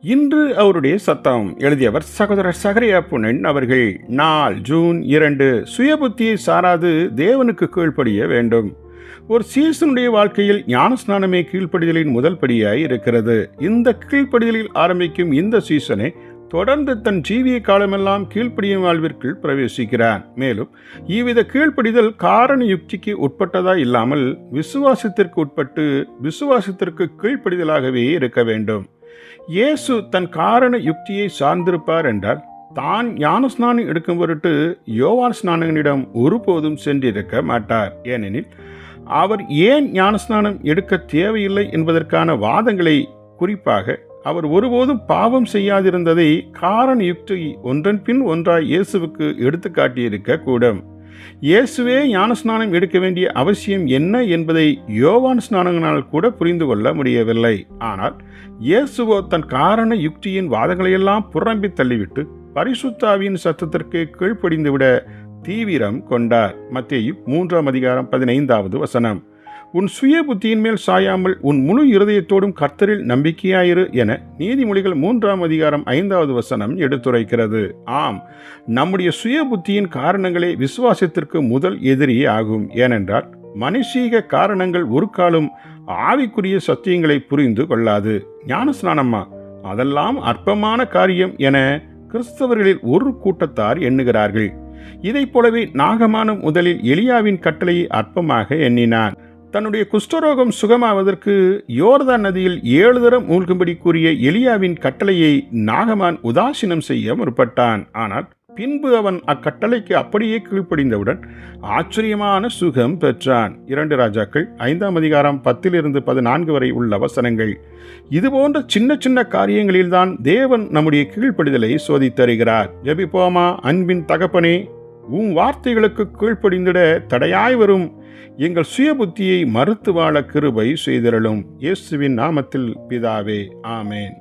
இன்று அவருடைய சத்தம். எழுதியவர் சகோதரர் சகரியா புனன் அவர்கள். நாள் ஜூன் 2. சுயபுத்தியை சாராது தேவனுக்கு கீழ்ப்படிய வேண்டும். ஒரு சீசனுடைய வாழ்க்கையில் ஞானஸ்நானமே கீழ்ப்படிதலின் முதல் படியாய் இருக்கிறது. இந்த கீழ்ப்படிதலில் ஆரம்பிக்கும் இந்த சீசனை தொடர்ந்து தன் ஜீவிய காலமெல்லாம் கீழ்ப்படியும் வாழ்விற்குள் பிரவேசிக்கிறான். மேலும் இவ்வித கீழ்ப்படிதல் காரண யுக்திக்கு உட்பட்டதா இல்லாமல் விசுவாசத்திற்கு உட்பட்டு விசுவாசத்திற்கு கீழ்ப்படிதலாகவே இருக்க வேண்டும். இயேசு தன் காரண யுக்தியை சார்ந்திருப்பார் என்றால் தான் ஞானஸ்நானம் எடுக்கும் பொருட்டு யோவான் ஸ்நானகனிடம் ஒருபோதும் சென்றிருக்க மாட்டார். ஏனெனில் அவர் ஏன் ஞானஸ்நானம் எடுக்க தேவையில்லை என்பதற்கான வாதங்களை, குறிப்பாக அவர் ஒருபோதும் பாவம் செய்யாதிருந்ததை காரண யுக்தி ஒன்றன் பின் ஒன்றாய் இயேசுவுக்கு எடுத்து காட்டியிருக்க கூடும். இயேசுவே ஞானஸ்நானம் எடுக்க வேண்டிய அவசியம் என்ன என்பதை யோவான் ஸ்நானகனால் கூட புரிந்து கொள்ள முடியவில்லை. ஆனால் இயேசுவோ தன் காரண யுக்தியின் வாதங்களையெல்லாம் புறம்பி தள்ளிவிட்டு பரிசுத்தாவியின் சத்தத்திற்கு கீழ்ப்படிந்துவிட தீவிரம் கொண்டார். மத்தேயு 3:15 உன் சுய புத்தியின் மேல் சாயாமல் உன் முழு இருதயத்தோடும் கர்த்தரில் நம்பிக்கையாயிரு என நீதிமொழிகள் 3:5 எடுத்துரைக்கிறது. ஆம், நம்முடைய சுய புத்தியின் காரணங்களே விசுவாசத்திற்கு முதல் எதிரியே ஆகும். ஏனென்றால் மனுஷீக காரணங்கள் ஒரு காலம் ஆவிக்குரிய சத்தியங்களை புரிந்து கொள்ளாது. ஞானஸ்நானமா, அதெல்லாம் அற்பமான காரியம் என கிறிஸ்தவர்களில் ஒரு கூட்டத்தார் எண்ணுகிறார்கள். இதைப் போலவே நாகமானும் முதலில் எலியாவின் கட்டளையை அற்பமாக எண்ணினான். தன்னுடைய குஷ்டரோகம் சுகமாவதற்கு யோர்தான் நதியில் 7 தரம் மூழ்கும்படி கூறிய எலியாவின் கட்டளையை நாகமான் உதாசீனம் செய்ய முற்பட்டான். ஆனால் பின்பு அவன் அக்கட்டளைக்கு அப்படியே கீழ்ப்படிந்தவுடன் ஆச்சரியமான சுகம் பெற்றான். 2 ராஜாக்கள் 5:10-14 இதுபோன்ற சின்ன சின்ன காரியங்களில்தான் தேவன் நம்முடைய கீழ்ப்படிதலை சோதித்தருகிறார். ஜெபிப்போமா. அன்பின் தகப்பனே, உம் வார்த்தைகளுக்கு கீழ்ப்படிந்திட தடையாய் வரும் எங்கள் சுய புத்தியை மறுத்து வாழ கிருபை செய்திரளும். இயேசுவின் நாமத்தில் பிதாவே, ஆமேன்.